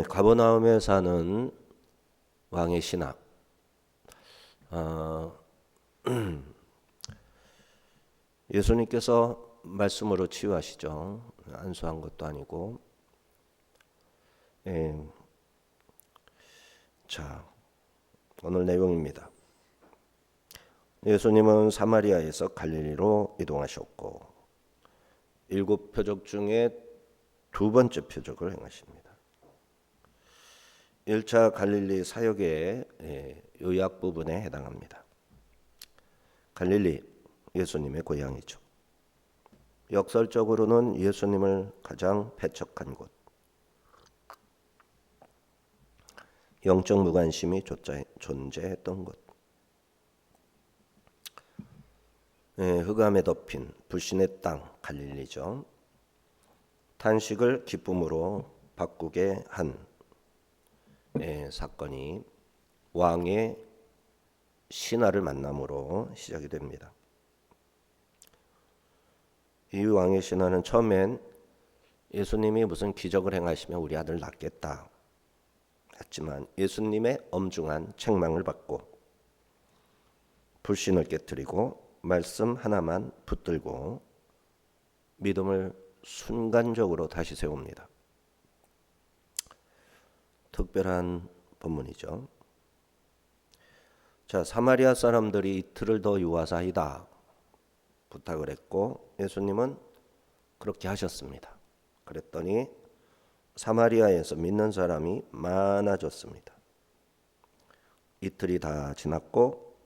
가버나움에 사는 왕의 신하. 어, 예수님께서 말씀으로 치유하시죠. 안수한 것도 아니고. 예, 자, 오늘 내용입니다. 예수님은 사마리아에서 갈릴리로 이동하셨고 7표적 중에 두 번째 표적을 행하십니다. 1차 갈릴리 사역의 요약 부분에 해당합니다. 갈릴리, 예수님의 고향이죠. 역설적으로는 예수님을 가장 배척한 곳, 영적 무관심이 존재했던 곳, 흑암에 덮인 불신의 땅 갈릴리죠. 탄식을 기쁨으로 바꾸게 한 사건이 왕의 신하를 만남으로 시작이 됩니다. 이 왕의 신하는 처음엔 예수님이 무슨 기적을 행하시면 우리 아들 낫겠다 했지만 예수님의 엄중한 책망을 받고 불신을 깨뜨리고 말씀 하나만 붙들고 믿음을 순간적으로 다시 세웁니다. 특별한 본문이죠. 자, 사마리아 사람들이 이틀을 더 유하사이다 부탁을 했고 예수님은 그렇게 하셨습니다. 그랬더니 사마리아에서 믿는 사람이 많아졌습니다. 이틀이 다 지났고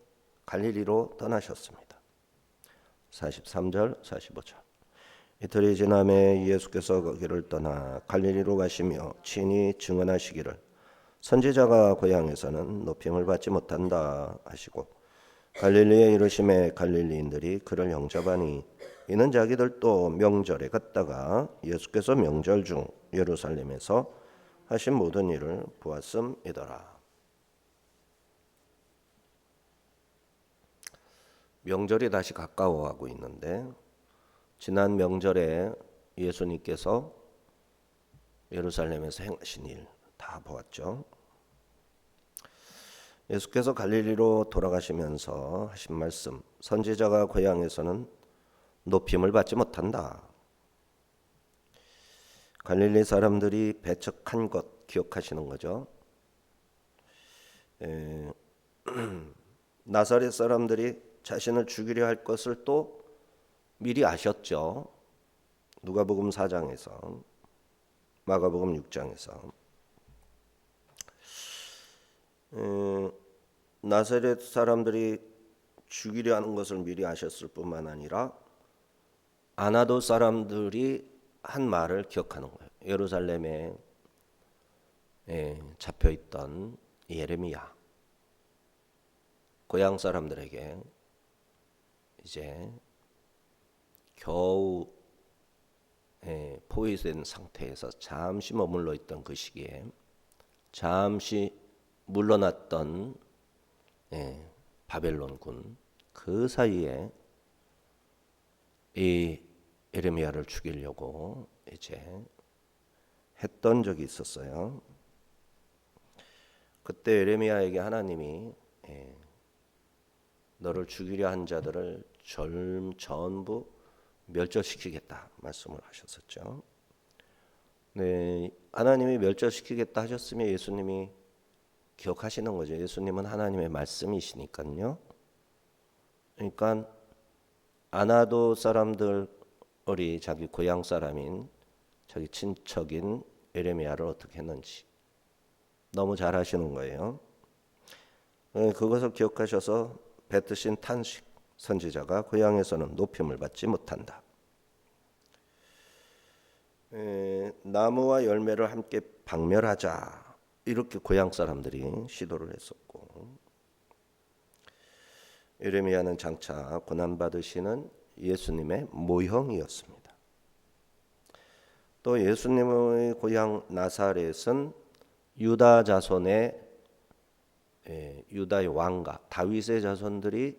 갈릴리로 떠나셨습니다. 43절, 45절. 이틀이 지남에 예수께서 거기를 떠나 갈릴리로 가시며 친히 증언하시기를 선지자가 고향에서는 높임을 받지 못한다 하시고 갈릴리에 이르심에 갈릴리인들이 그를 영접하니 이는 자기들도 명절에 갔다가 예수께서 명절 중 예루살렘에서 하신 모든 일을 보았음이더라. 명절이 다시 가까워가고 있는데 지난 명절에 예수님께서 예루살렘에서 행하신 일 다 보았죠. 예수께서 갈릴리로 돌아가시면서 하신 말씀, 선지자가 고향에서는 높임을 받지 못한다. 갈릴리 사람들이 배척한 것 기억하시는 거죠. 나사렛 사람들이 자신을 죽이려 할 것을 또 미리 아셨죠. 누가복음 4장에서 마가복음 6장에서 나사렛 사람들이 죽이려 하는 것을 미리 아셨을 뿐만 아니라 아나도 사람들이 한 말을 기억하는 거예요. 예루살렘에 잡혀있던 예레미야 고향 사람들에게 이제 겨우 포위된 상태에서 잠시 머물러 있던 그 시기에 잠시 물러났던 바벨론군 그 사이에 이 예레미야를 죽이려고 이제 했던 적이 있었어요. 그때 예레미야에게 하나님이 너를 죽이려 한 자들을 전부 멸절시키겠다 말씀을 하셨었죠. 네, 하나님이 멸절시키겠다 하셨으면 예수님이 기억하시는 거죠. 예수님은 하나님의 말씀이시니까요. 그러니까 아나도 사람들이 자기 고향 사람인 자기 친척인 예레미야를 어떻게 했는지 너무 잘 아시는 거예요. 그것을 기억하셔서 뱉으신 탄식, 선지자가 고향에서는 높임을 받지 못한다. 나무와 열매를 함께 박멸하자 이렇게 고향 사람들이 시도를 했었고 예레미야는 장차 고난받으시는 예수님의 모형이었습니다. 또 예수님의 고향 나사렛은 유다 자손의 유다의 왕가 다윗의 자손들이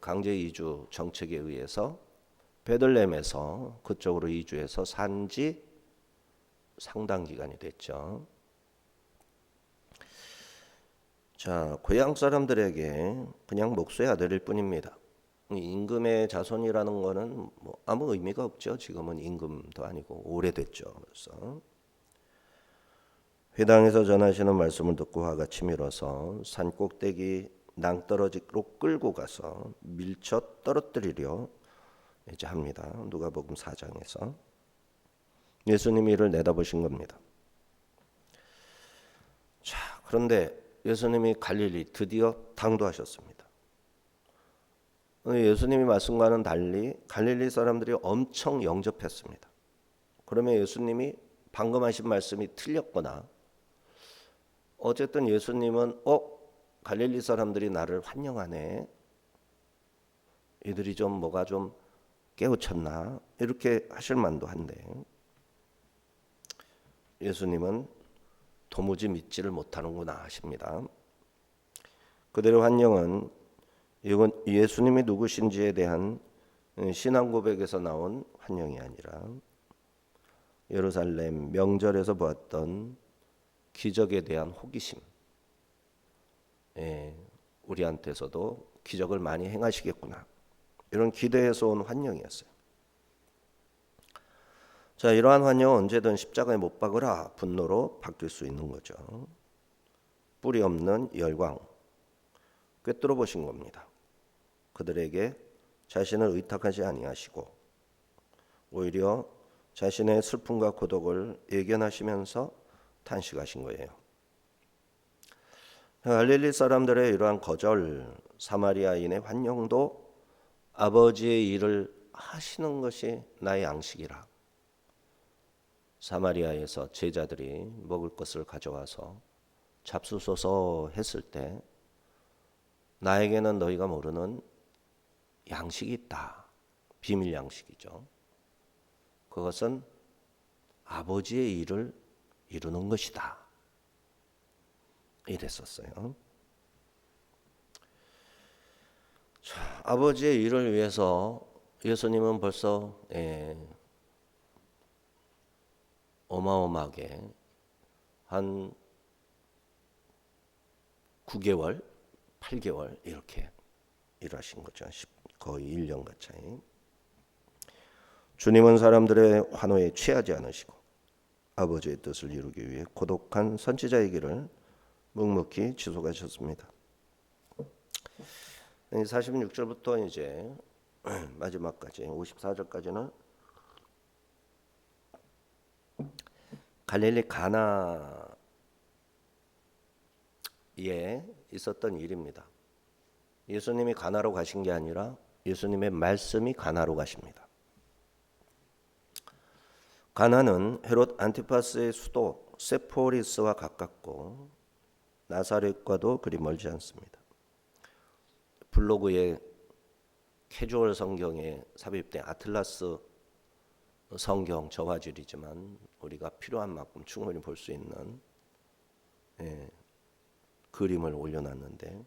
강제 이주 정책에 의해서 베들레헴에서 그쪽으로 이주해서 산지 상당 기간이 됐죠. 자, 고향 사람들에게 그냥 목수의 아들일 뿐입니다. 임금의 자손이라는 거는 뭐 아무 의미가 없죠. 지금은 임금도 아니고 오래됐죠. 그래서 회당에서 전하시는 말씀을 듣고 화가 치밀어서 산 꼭대기 낭떠러지로 끌고 가서 밀쳐 떨어뜨리려 이제 합니다. 누가복음 4장에서 예수님이 이를 내다보신 겁니다. 자, 그런데 예수님이 갈릴리 드디어 당도하셨습니다. 예수님이 말씀과는 달리 갈릴리 사람들이 엄청 영접했습니다. 그러면 예수님이 방금 하신 말씀이 틀렸거나 어쨌든 예수님은 갈릴리 사람들이 나를 환영하네. 이들이 좀 뭐가 좀 깨우쳤나 이렇게 하실 만도 한데 예수님은 도무지 믿지를 못하는구나 하십니다. 그대로 환영은 이건 예수님이 누구신지에 대한 신앙 고백에서 나온 환영이 아니라 예루살렘 명절에서 보았던 기적에 대한 호기심, 우리한테서도 기적을 많이 행하시겠구나 이런 기대에서 온 환영이었어요. 자, 이러한 환영은 언제든 십자가에 못 박으라 분노로 바뀔 수 있는 거죠. 뿌리 없는 열광 꿰뚫어 보신 겁니다. 그들에게 자신을 의탁하지 아니하시고 오히려 자신의 슬픔과 고독을 예견하시면서 탄식하신 거예요. 갈릴리 사람들의 이러한 거절, 사마리아인의 환영도 아버지의 일을 하시는 것이 나의 양식이라. 사마리아에서 제자들이 먹을 것을 가져와서 잡수소서 했을 때 나에게는 너희가 모르는 양식이 있다. 비밀 양식이죠. 그것은 아버지의 일을 이루는 것이다. 이랬었어요. 자, 아버지의 일을 위해서 예수님은 벌써 어마어마하게 한 9개월, 8개월 이렇게 일하신 거죠. 거의 1년 가까이. 주님은 사람들의 환호에 취하지 않으시고 아버지의 뜻을 이루기 위해 고독한 선지자의 길을 묵묵히 지속하셨습니다. 46절부터 이제 마지막까지 54절까지는 갈릴리 가나에 있었던 일입니다. 예수님이 가나로 가신 게 아니라 예수님의 말씀이 가나로 가십니다. 가나는 헤롯 안티파스의 수도 세포리스와 가깝고 나사렛과도 그리 멀지 않습니다. 블로그에 캐주얼 성경에 삽입된 아틀라스 성경 저화질이지만 우리가 필요한 만큼 충분히 볼 수 있는 그림을 올려놨는데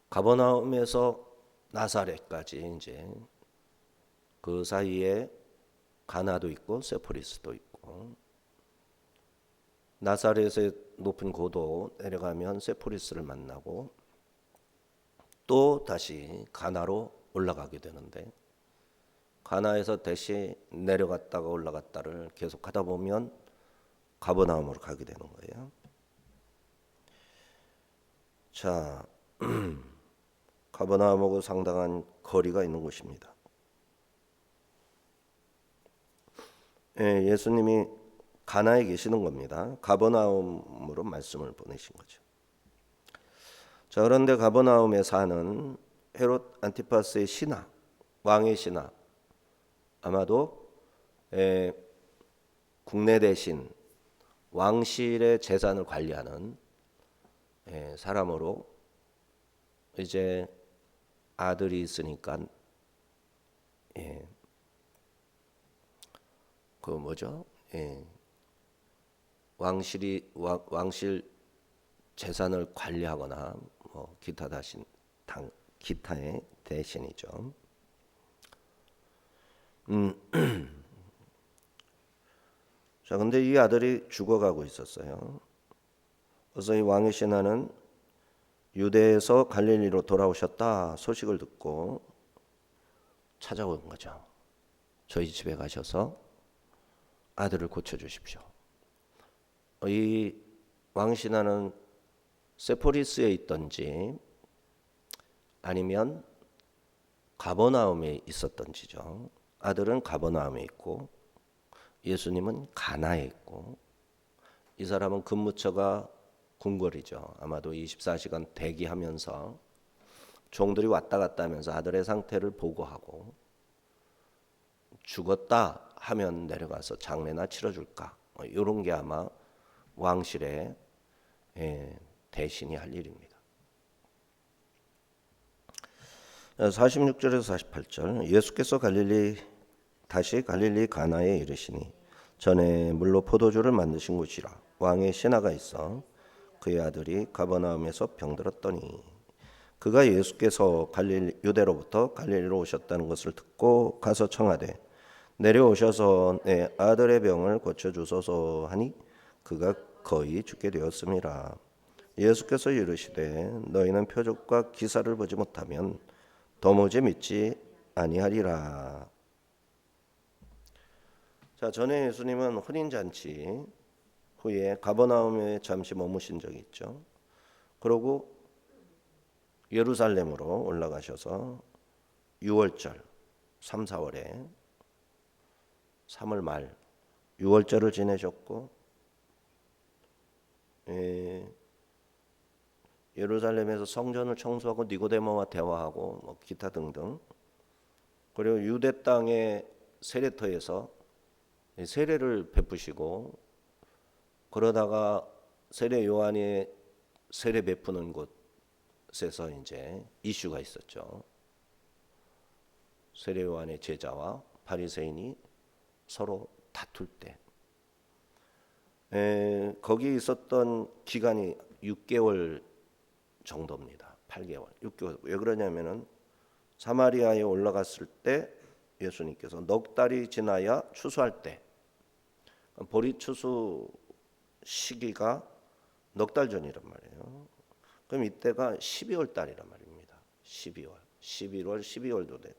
가버나움에서 나사렛까지 이제 그 사이에 가나도 있고 세포리스도 있고 나사렛의 높은 고도 내려가면 세포리스를 만나고 또 다시 가나로 올라가게 되는데 가나에서 다시 내려갔다가 올라갔다를 계속하다 보면 가버나움으로 가게 되는 거예요. 자, 가버나움하고 상당한 거리가 있는 곳입니다. 예수님이 가나에 계시는 겁니다. 가버나움으로 말씀을 보내신 거죠. 자, 그런데 가버나움에 사는 헤롯 안티파스의 신하, 왕의 신하, 아마도 국내 대신 왕실의 재산을 관리하는 사람으로 이제 아들이 있으니까 그 뭐죠? 왕실 재산을 관리하거나 뭐 기타의 대신이죠. 자, 근데 이 아들이 죽어가고 있었어요. 그래서 이 왕의 신하는 유대에서 갈릴리로 돌아오셨다 소식을 듣고 찾아온 거죠. 저희 집에 가셔서 아들을 고쳐주십시오. 이 왕신하는 세포리스에 있던지 아니면 가버나움에 있었던지죠. 아들은 가버나움에 있고 예수님은 가나에 있고, 이 사람은 근무처가 궁궐이죠. 아마도 24시간 대기하면서 종들이 왔다 갔다 하면서 아들의 상태를 보고하고 죽었다 하면 내려가서 장례나 치러줄까, 이런 게 아마 왕실의 대신이 할 일입니다. 46절에서 48절, 예수께서 다시 갈릴리 가나에 이르시니 전에 물로 포도주를 만드신 곳이라 왕의 신하가 있어 그의 아들이 가버나움에서 병들었더니 그가 예수께서 유대로부터 갈릴리로 오셨다는 것을 듣고 가서 청하되 내려오셔서 내 아들의 병을 고쳐주소서 하니 그가 거의 죽게 되었음이라. 예수께서 이르시되 너희는 표적과 기사를 보지 못하면 도무지 믿지 아니하리라. 자, 전에 예수님은 혼인잔치 후에 가버나움에 잠시 머무신 적이 있죠. 그러고 예루살렘으로 올라가셔서 6월절 3, 4월에 3월 말 6월절을 지내셨고, 예루살렘에서 성전을 청소하고 니고데모와 대화하고 뭐 기타 등등, 그리고 유대 땅의 세례터에서 세례를 베푸시고, 그러다가 세례 요한이 세례 베푸는 곳에서 이제 이슈가 있었죠. 세례 요한의 제자와 바리새인이 서로 다툴 때, 거기 있었던 기간이 6개월 정도입니다. 8개월, 6개월. 왜 그러냐면은 사마리아에 올라갔을 때 예수님께서 넉 달이 지나야 추수할 때, 보리 추수 시기가 넉 달 전이란 말이에요. 그럼 이때가 12월 달이란 말입니다. 12월, 11월, 12월도 돼.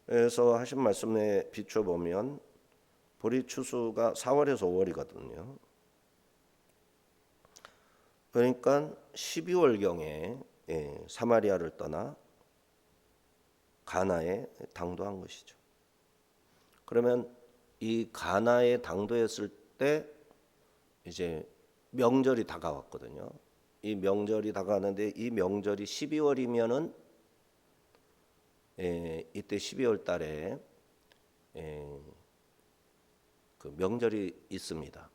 그래서 하신 말씀에 비춰 보면 보리 추수가 4월에서 5월이거든요. 그러니까 12월경에 사마리아를 떠나 가나에 당도한 것이죠. 그러면 이 가나에 당도했을 때 이제 명절이 다가왔거든요. 이 명절이 다가왔는데 이 명절이 12월이면은 이때 12월 달에 그 명절이 있습니다.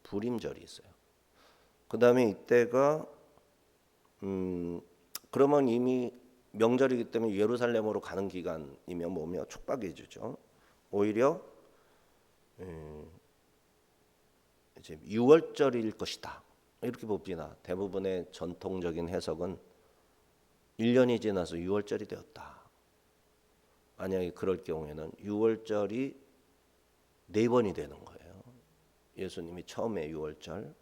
불임절이 있어요. 그 다음에 이때가 그러면 이미 명절이기 때문에 예루살렘으로 가는 기간이면 뭐며 촉박해지죠. 오히려 이제 6월절일 것이다, 이렇게 봅니다. 대부분의 전통적인 해석은 1년이 지나서 6월절이 되었다. 만약에 그럴 경우에는 6월절이 4번이 되는 거예요. 예수님이 처음에 6월절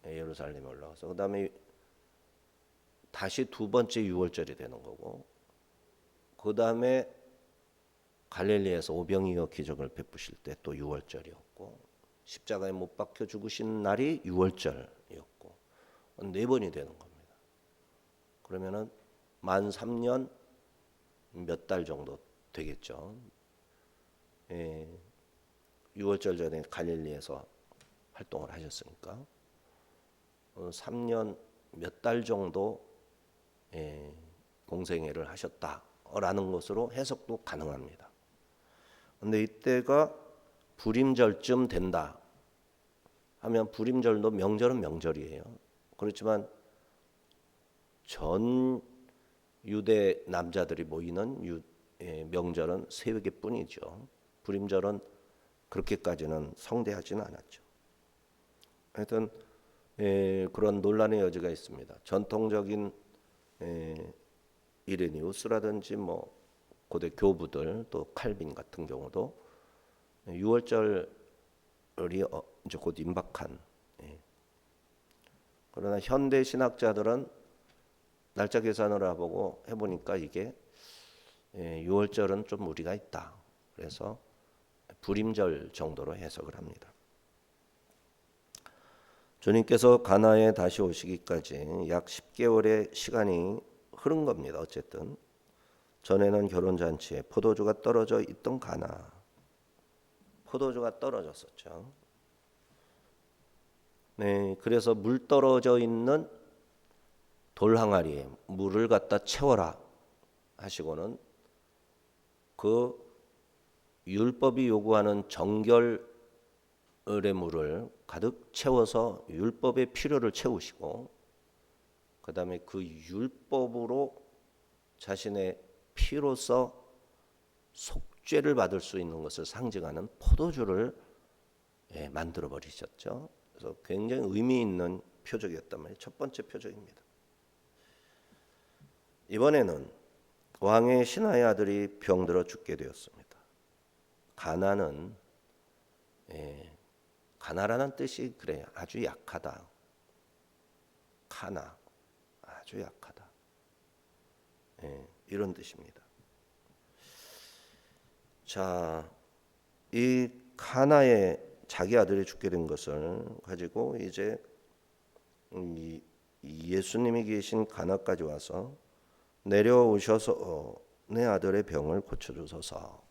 예루살렘에 올라가서 그 다음에 다시 두 번째 6월절이 되는 거고, 그 다음에 갈릴리에서 오병이어 기적을 베푸실 때 또 6월절이었고, 십자가에 못 박혀 죽으신 날이 6월절이었고, 4번이 되는 겁니다. 그러면은 만 3년 몇 달 정도 되겠죠. 6월절 전에 갈릴리에서 활동을 하셨으니까 3년 몇 달 정도 공생애를 하셨다라는 것으로 해석도 가능합니다. 그런데 이때가 불임절쯤 된다 하면, 불임절도 명절은 명절이에요. 그렇지만 전 유대 남자들이 모이는 명절은 3개뿐이죠. 불임절은 그렇게까지는 성대하지는 않았죠. 하여튼 그런 논란의 여지가 있습니다. 전통적인 이레니우스라든지 뭐 고대 교부들 또 칼빈 같은 경우도 유월절이 이제 곧 임박한. 그러나 현대 신학자들은 날짜 계산을 해보니까 이게 6월절은 좀 무리가 있다. 그래서 불임절 정도로 해석을 합니다. 주님께서 가나에 다시 오시기까지 약 10개월의 시간이 흐른 겁니다. 어쨌든 전에는 결혼잔치에 포도주가 떨어져 있던 가나, 포도주가 떨어졌었죠. 네, 그래서 물 떨어져 있는 돌 항아리에 물을 갖다 채워라 하시고는 그 율법이 요구하는 정결의 물을 가득 채워서 율법의 필요를 채우시고, 그 다음에 그 율법으로 자신의 피로써 속죄를 받을 수 있는 것을 상징하는 포도주를 만들어 버리셨죠. 그래서 굉장히 의미 있는 표적이었단 말이에요. 첫 번째 표적입니다. 이번에는 왕의 신하의 아들이 병들어 죽게 되었습니다. 가나는 가나라는 뜻이 그래요. 아주 약하다. 가나, 아주 약하다. 이런 뜻입니다. 자, 이 가나의 자기 아들이 죽게 된 것을 가지고 이제 예수님이 계신 가나까지 와서 내려오셔서 내 아들의 병을 고쳐주소서.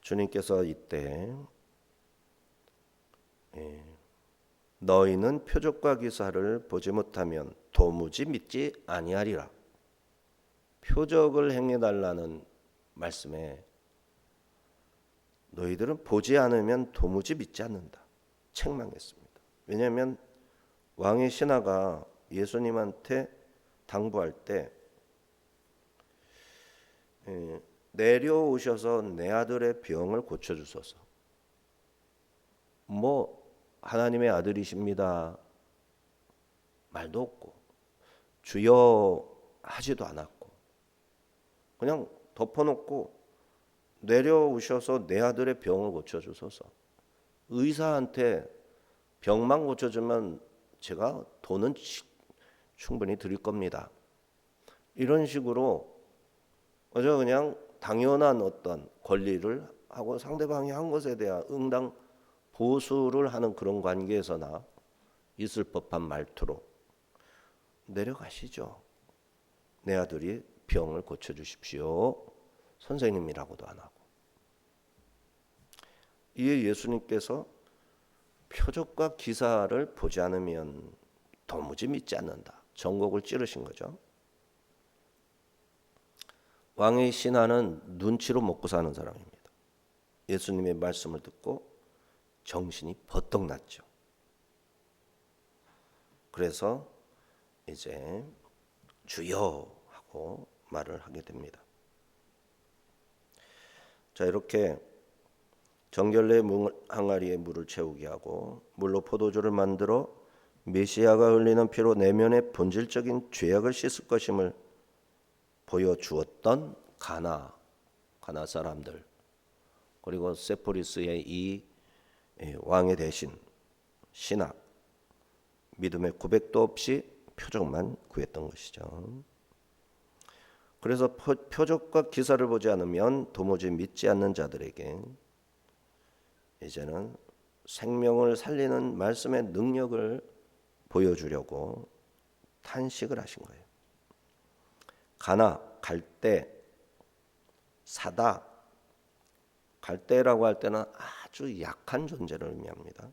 주님께서 이때 너희는 표적과 기사를 보지 못하면 도무지 믿지 아니하리라. 표적을 행해달라는 말씀에 너희들은 보지 않으면 도무지 믿지 않는다. 책망했습니다. 왜냐하면 왕의 신하가 예수님한테 당부할 때 내려오셔서 내 아들의 병을 고쳐주소서. 뭐 하나님의 아들이십니다 말도 없고 주여 하지도 않았고 그냥 덮어놓고 내려오셔서 내 아들의 병을 고쳐주소서. 의사한테 병만 고쳐주면 제가 돈은 충분히 드릴 겁니다. 이런 식으로 그냥 당연한 어떤 권리를 하고 상대방이 한 것에 대한 응당 보수를 하는 그런 관계에서나 있을 법한 말투로 내려가시죠. 내 아들이 병을 고쳐주십시오. 선생님이라고도 안 하고. 이에 예수님께서 표적과 기사를 보지 않으면 도무지 믿지 않는다. 전곡을 찌르신 거죠. 왕의 신하는 눈치로 먹고 사는 사람입니다. 예수님의 말씀을 듣고 정신이 버떡 났죠. 그래서 이제 주여 하고 말을 하게 됩니다. 자, 이렇게 정결의 항아리에 물을 채우게 하고 물로 포도주를 만들어 메시아가 흘리는 피로 내면의 본질적인 죄악을 씻을 것임을 보여주었던 가나 사람들, 그리고 세포리스의 이 왕의 대신 신하, 믿음의 고백도 없이 표적만 구했던 것이죠. 그래서 표적과 기사를 보지 않으면 도무지 믿지 않는 자들에게 이제는 생명을 살리는 말씀의 능력을 보여주려고 탄식을 하신 거예요. 가나, 갈대, 사다. 갈대라고 할 때는 아주 약한 존재를 의미합니다.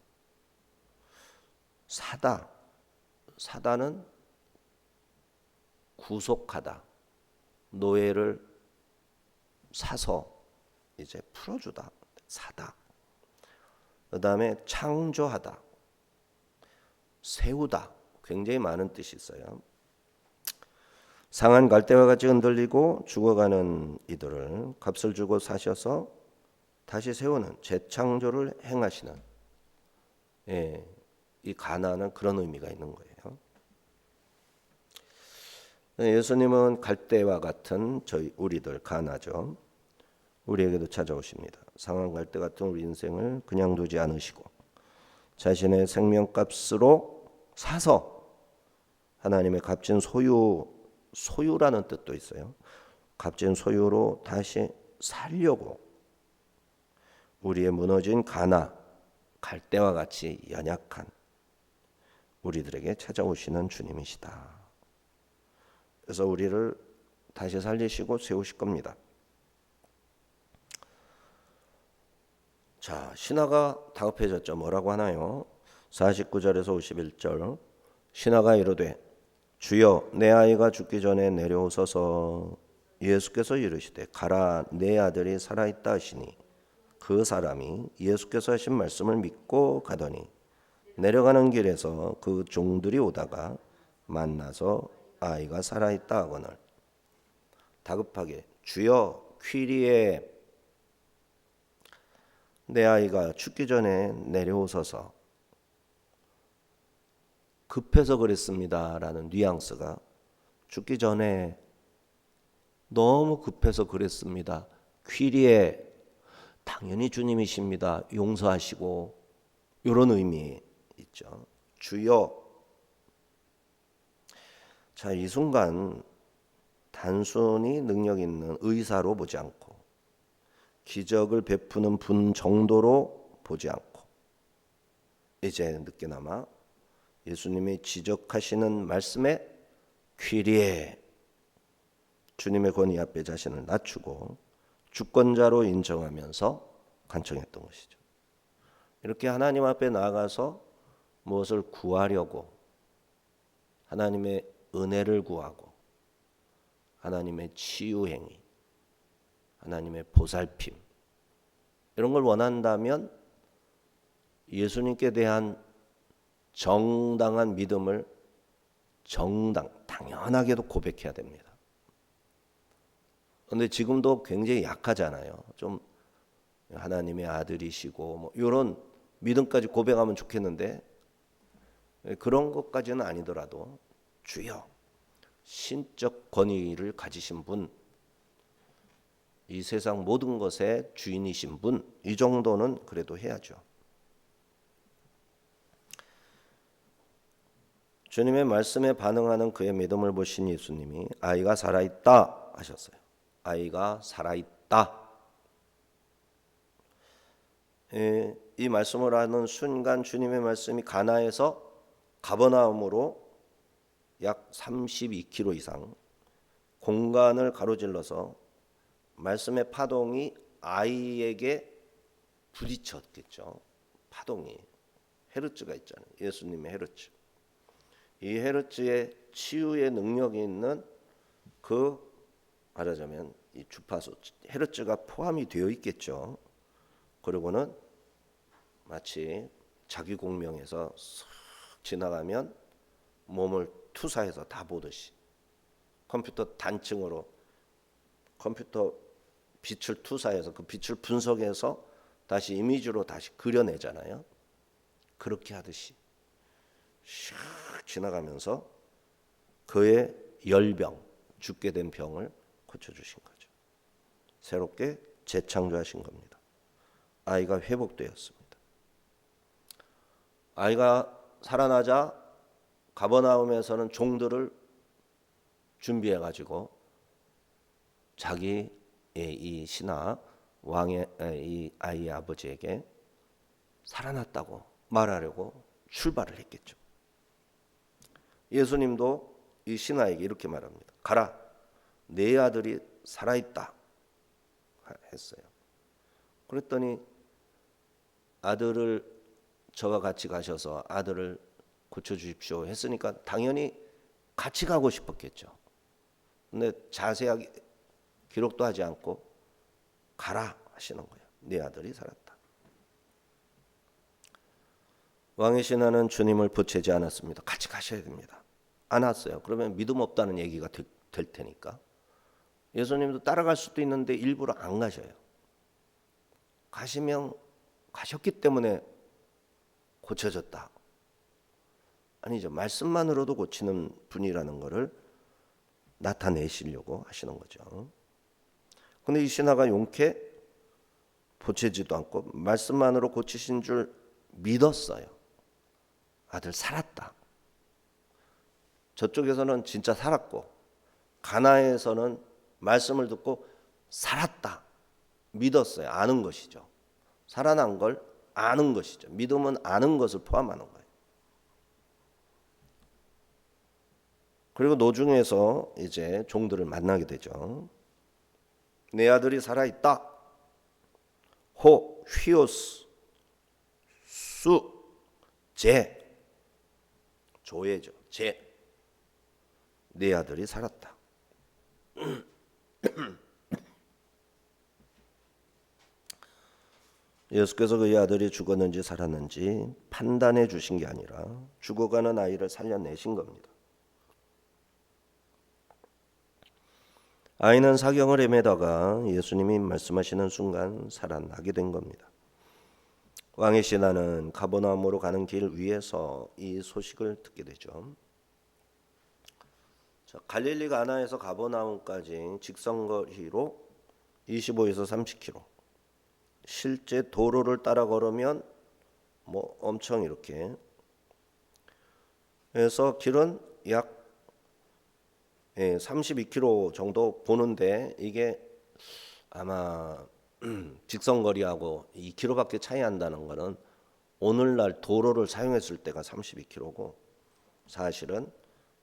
사다는 구속하다, 노예를 사서 이제 풀어주다, 사다. 그 다음에 창조하다, 세우다, 굉장히 많은 뜻이 있어요. 상한 갈대와 같이 흔들리고 죽어가는 이들을 값을 주고 사셔서 다시 세우는 재창조를 행하시는, 이 가나는 그런 의미가 있는 거예요. 예수님은 갈대와 같은 우리들 가나죠. 우리에게도 찾아오십니다. 상한 갈대 같은 우리 인생을 그냥 두지 않으시고 자신의 생명값으로 사서 하나님의 값진 소유라는 뜻도 있어요. 값진 소유로 다시 살려고 우리의 무너진 갈대와 같이 연약한 우리들에게 찾아오시는 주님이시다. 그래서 우리를 다시 살리시고 세우실 겁니다. 자, 신하가 다급해졌죠. 뭐라고 하나요? 49절에서 51절. 신하가 이르되 주여 내 아이가 죽기 전에 내려오소서. 예수께서 이르시되 가라 내 아들이 살아있다 하시니 그 사람이 예수께서 하신 말씀을 믿고 가더니 내려가는 길에서 그 종들이 오다가 만나서 아이가 살아있다 하거늘 다급하게 주여 퀴리에 내 아이가 죽기 전에 내려오소서. 급해서 그랬습니다 라는 뉘앙스가 죽기 전에 너무 급해서 그랬습니다. 퀴리에 당연히 주님이십니다. 용서하시고 이런 의미 있죠. 주여. 자, 이 순간 단순히 능력 있는 의사로 보지 않고 기적을 베푸는 분 정도로 보지 않고 이제 늦게나마 예수님이 지적하시는 말씀에 퀴리에 주님의 권위 앞에 자신을 낮추고 주권자로 인정하면서 간청했던 것이죠. 이렇게 하나님 앞에 나아가서 무엇을 구하려고 하나님의 은혜를 구하고 하나님의 치유행위, 하나님의 보살핌 이런 걸 원한다면 예수님께 대한 정당한 믿음을 당연하게도 고백해야 됩니다. 그런데 지금도 굉장히 약하잖아요. 좀 하나님의 아들이시고 뭐 이런 믿음까지 고백하면 좋겠는데 그런 것까지는 아니더라도 주여 신적 권위를 가지신 분, 이 세상 모든 것의 주인이신 분, 이 정도는 그래도 해야죠. 주님의 말씀에 반응하는 그의 믿음을 보신 예수님이 아이가 살아있다 하셨어요. 아이가 살아있다. 이 말씀을 하는 순간 주님의 말씀이 가나에서 가버나움으로 약 32km 이상 공간을 가로질러서 말씀의 파동이 아이에게 부딪혔겠죠. 파동이 헤르츠가 있잖아요. 예수님의 헤르츠. 이 헤르츠의 치유의 능력이 있는 그 말하자면 이 주파수 헤르츠가 포함이 되어 있겠죠. 그리고는 마치 자기 공명에서 싹 지나가면 몸을 투사해서 다 보듯이 컴퓨터 단층으로 컴퓨터 빛을 투사해서 그 빛을 분석해서 다시 이미지로 다시 그려내잖아요. 그렇게 하듯이 샥 지나가면서 그의 열병, 죽게 된 병을 고쳐주신 거죠. 새롭게 재창조하신 겁니다. 아이가 회복되었습니다. 아이가 살아나자 가버나움에서는 종들을 준비해가지고 자기의 이 신하 왕의 이 아이의 아버지에게 살아났다고 말하려고 출발을 했겠죠. 예수님도 이 신하에게 이렇게 말합니다. 가라, 내 아들이 살아있다 했어요. 그랬더니 아들을 저와 같이 가셔서 아들을 고쳐주십시오 했으니까 당연히 같이 가고 싶었겠죠. 근데 자세하게 기록도 하지 않고 가라 하시는 거예요. 네 아들이 살았다. 왕의 신하는 주님을 보채지 않았습니다. 같이 가셔야 됩니다. 안 왔어요. 그러면 믿음 없다는 얘기가 될 테니까. 예수님도 따라갈 수도 있는데 일부러 안 가셔요. 가시면 가셨기 때문에 고쳐졌다. 아니죠. 말씀만으로도 고치는 분이라는 것을 나타내시려고 하시는 거죠. 근데 이 신하가 용케 보채지도 않고 말씀만으로 고치신 줄 믿었어요. 아들 살았다. 저쪽에서는 진짜 살았고 가나에서는 말씀을 듣고 살았다. 믿었어요. 아는 것이죠. 살아난 걸 아는 것이죠. 믿음은 아는 것을 포함하는 거예요. 그리고 노중에서 이제 종들을 만나게 되죠. 내 아들이 살아있다. 호, 휘오스, 수, 제. 조예죠. 제. 내 아들이 살았다. 예수께서 그의 아들이 죽었는지 살았는지 판단해 주신 게 아니라 죽어가는 아이를 살려내신 겁니다. 아이는 사경을 헤매다가 예수님이 말씀하시는 순간 살아나게 된 겁니다. 왕의 신하는 가버나움으로 가는 길 위에서 이 소식을 듣게 되죠. 자, 갈릴리 가나에서 가버나움까지 직선거리로 25에서 30km. 실제 도로를 따라 걸으면 뭐 엄청 이렇게 해서 길은 약 32km 정도 보는데 이게 아마 직선거리하고 2km밖에 차이 안 나는 거는 오늘날 도로를 사용했을 때가 32km고 사실은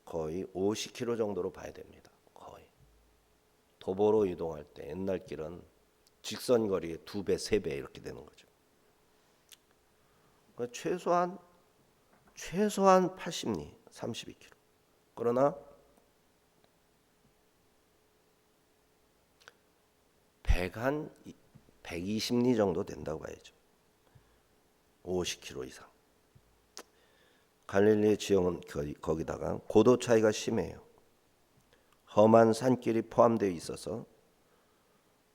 거의 50km 정도로 봐야 됩니다. 거의 도보로 이동할 때 옛날 길은 직선거리의 2배, 3배 이렇게 되는 거죠. 그러니까 최소한 80리, 32km. 그러나 120리 정도 된다고 봐야죠. 50km 이상. 갈릴리 지역은 거기다가 고도 차이가 심해요. 험한 산길이 포함되어 있어서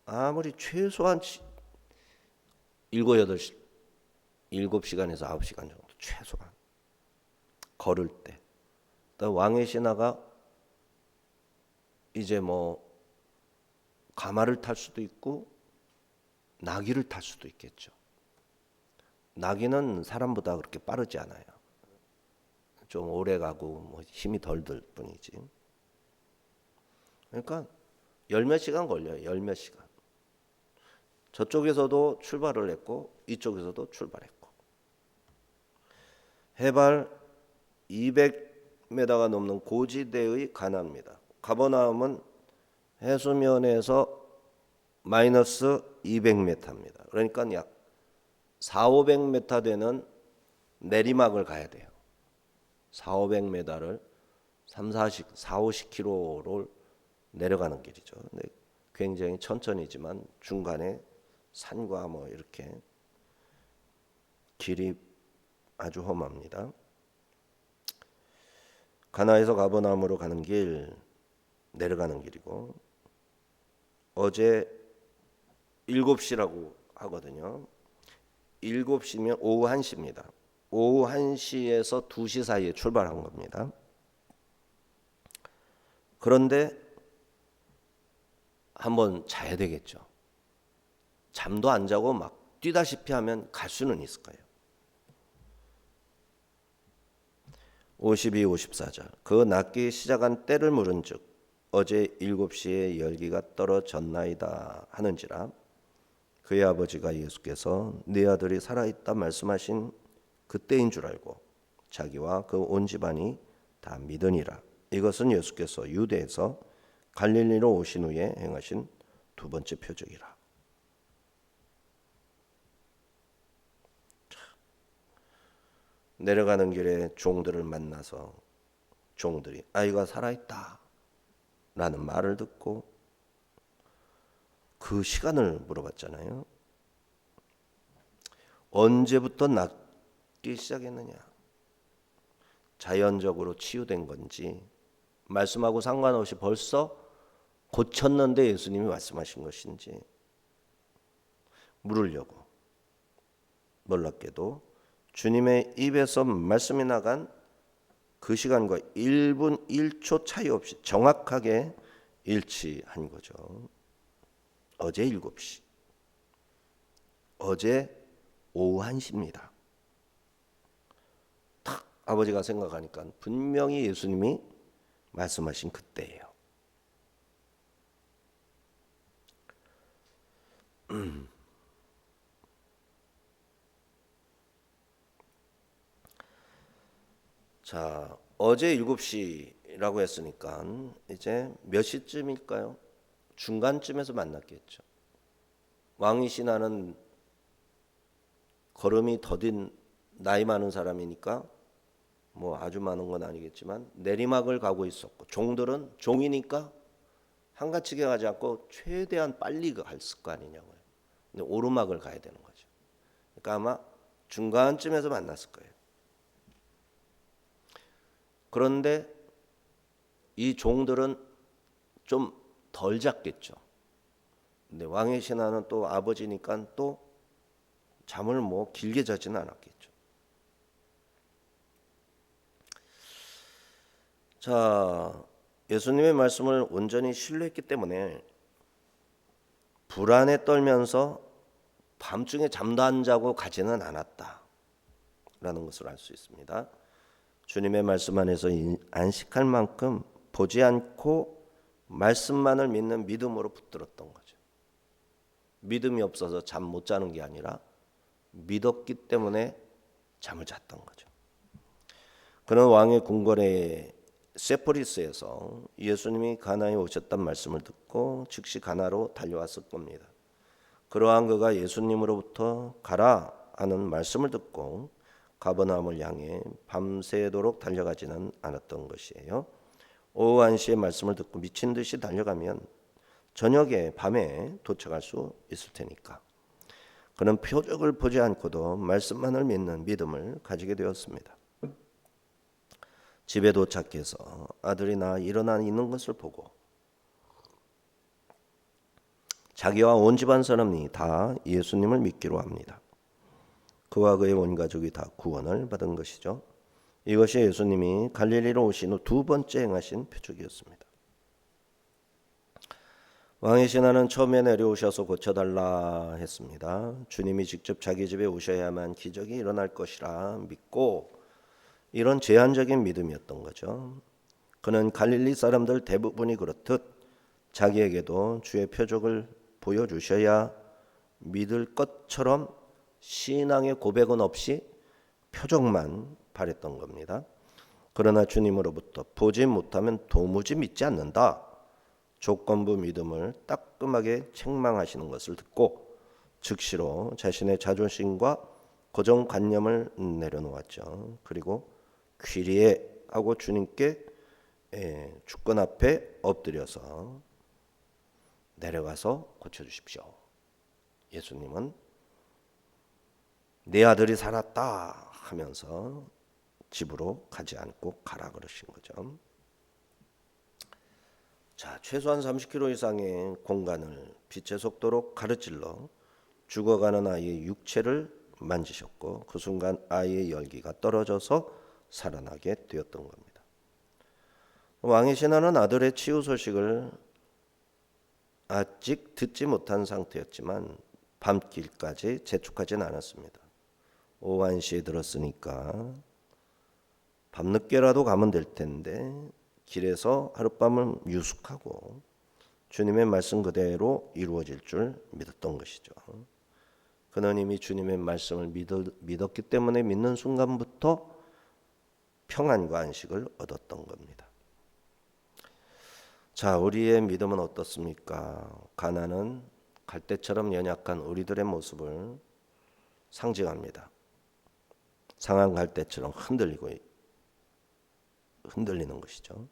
아무리 최소한 7시간에서 9시간 정도 최소한 걸을 때. 왕의 신하가 이제 뭐 가마를 탈 수도 있고 나귀를 탈 수도 있겠죠. 나귀는 사람보다 그렇게 빠르지 않아요. 좀 오래 가고 뭐 힘이 덜 들 뿐이지. 그러니까 열 몇 시간 걸려요. 열 몇 시간. 저쪽에서도 출발을 했고 이쪽에서도 출발했고. 해발 200m가 넘는 고지대의 가나입니다. 가버나움은 해수면에서 마이너스 200m입니다. 그러니까 약 4,500m 되는 내리막을 가야 돼요. 4,500m를 4,50km를 내려가는 길이죠. 근데 굉장히 천천히지만 중간에 산과 뭐 이렇게 길이 아주 험합니다. 가나에서 가버나움으로 가는 길, 내려가는 길이고 어제 7시라고 하거든요. 7시면 오후 1시입니다. 오후 1시에서 2시 사이에 출발한 겁니다. 그런데 한번 자야 되겠죠. 잠도 안 자고 막 뛰다시피 하면 갈 수는 있을 거예요. 52, 54절. 그 낮기 시작한 때를 물은즉 어제 7시에 열기가 떨어졌나이다 하는지라 그의 아버지가 예수께서 네 아들이 살아있다 말씀하신 그때인 줄 알고 자기와 그 온 집안이 다 믿으니라. 이것은 예수께서 유대에서 갈릴리로 오신 후에 행하신 두 번째 표적이라. 내려가는 길에 종들을 만나서 종들이 아이가 살아있다 라는 말을 듣고 그 시간을 물어봤잖아요. 언제부터 낫기 시작했느냐? 자연적으로 치유된 건지 말씀하고 상관없이 벌써 고쳤는데 예수님이 말씀하신 것인지 물으려고. 놀랍게도 주님의 입에서 말씀이 나간 그 시간과 1분 1초 차이 없이 정확하게 일치한 거죠. 어제 7시, 어제 오후 1시입니다. 딱 아버지가 생각하니까 분명히 예수님이 말씀하신 그때예요. 자, 어제 7시라고 했으니까 이제 몇 시쯤일까요? 중간쯤에서 만났겠죠. 왕이신 하는 걸음이 더딘 나이 많은 사람이니까 뭐 아주 많은 건 아니겠지만 내리막을 가고 있었고, 종들은 종이니까 한가치게 가지 않고 최대한 빨리 갔을 거 아니냐고요. 근데 오르막을 가야 되는 거죠. 그러니까 아마 중간쯤에서 만났을 거예요. 그런데 이 종들은 좀 덜 잤겠죠. 근데 왕의 신하는 또 아버지니까 또 잠을 뭐 길게 자지는 않았겠죠. 자, 예수님의 말씀을 온전히 신뢰했기 때문에 불안에 떨면서 밤중에 잠도 안 자고 가지는 않았다라는 것을 알 수 있습니다. 주님의 말씀 안에서 안식할 만큼 보지 않고 말씀만을 믿는 믿음으로 붙들었던 거죠. 믿음이 없어서 잠 못 자는 게 아니라 믿었기 때문에 잠을 잤던 거죠. 그는 왕의 궁궐에 세포리스에서 예수님이 가나에 오셨단 말씀을 듣고 즉시 가나로 달려왔을 겁니다. 그러한 그가 예수님으로부터 가라 하는 말씀을 듣고 가버나움을 향해 밤새도록 달려가지는 않았던 것이에요. 오후 1시의 말씀을 듣고 미친 듯이 달려가면 저녁에 밤에 도착할 수 있을 테니까. 그는 표적을 보지 않고도 말씀만을 믿는 믿음을 가지게 되었습니다. 집에 도착해서 아들이 나 일어나 있는 것을 보고 자기와 온 집안 사람이 다 예수님을 믿기로 합니다. 그와 그의 온 가족이 다 구원을 받은 것이죠. 이것이 예수님이 갈릴리로 오신 후 두 번째 행하신 표적이었습니다. 왕의 신하는 처음에 내려오셔서 고쳐달라 했습니다. 주님이 직접 자기 집에 오셔야만 기적이 일어날 것이라 믿고 이런 제한적인 믿음이었던 거죠. 그는 갈릴리 사람들 대부분이 그렇듯 자기에게도 주의 표적을 보여주셔야 믿을 것처럼 신앙의 고백은 없이 표적만 바랬던 겁니다. 그러나 주님으로부터 보지 못하면 도무지 믿지 않는다. 조건부 믿음을 따끔하게 책망하시는 것을 듣고 즉시로 자신의 자존심과 고정관념을 내려놓았죠. 그리고 귀리에 하고 주님께 주권 앞에 엎드려서 내려가서 고쳐주십시오. 예수님은 내 아들이 살았다 하면서 집으로 가지 않고 가라 그러신 거죠. 자, 최소한 30km 이상의 공간을 빛의 속도로 가르찔러 죽어가는 아이의 육체를 만지셨고 그 순간 아이의 열기가 떨어져서 살아나게 되었던 겁니다. 왕의 신하는 아들의 치유 소식을 아직 듣지 못한 상태였지만 밤길까지 재촉하지는 않았습니다. 오후 1시에 들었으니까 밤늦게라도 가면 될 텐데 길에서 하룻밤을 유숙하고 주님의 말씀 그대로 이루어질 줄 믿었던 것이죠. 그는 이미 주님의 말씀을 믿었기 때문에 믿는 순간부터 평안과 안식을 얻었던 겁니다. 자, 우리의 믿음은 어떻습니까? 가나는 갈대처럼 연약한 우리들의 모습을 상징합니다. 상한 갈대처럼 흔들리는 것이죠.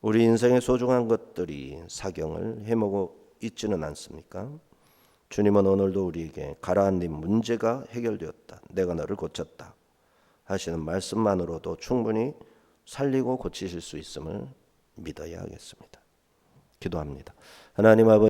우리 인생의 소중한 것들이 사경을 해먹고 있지는 않습니까? 주님은 오늘도 우리에게 가라앉는 문제가 해결되었다. 내가 너를 고쳤다. 하시는 말씀만으로도 충분히 살리고 고치실 수 있음을 믿어야 하겠습니다. 기도합니다. 하나님 아버지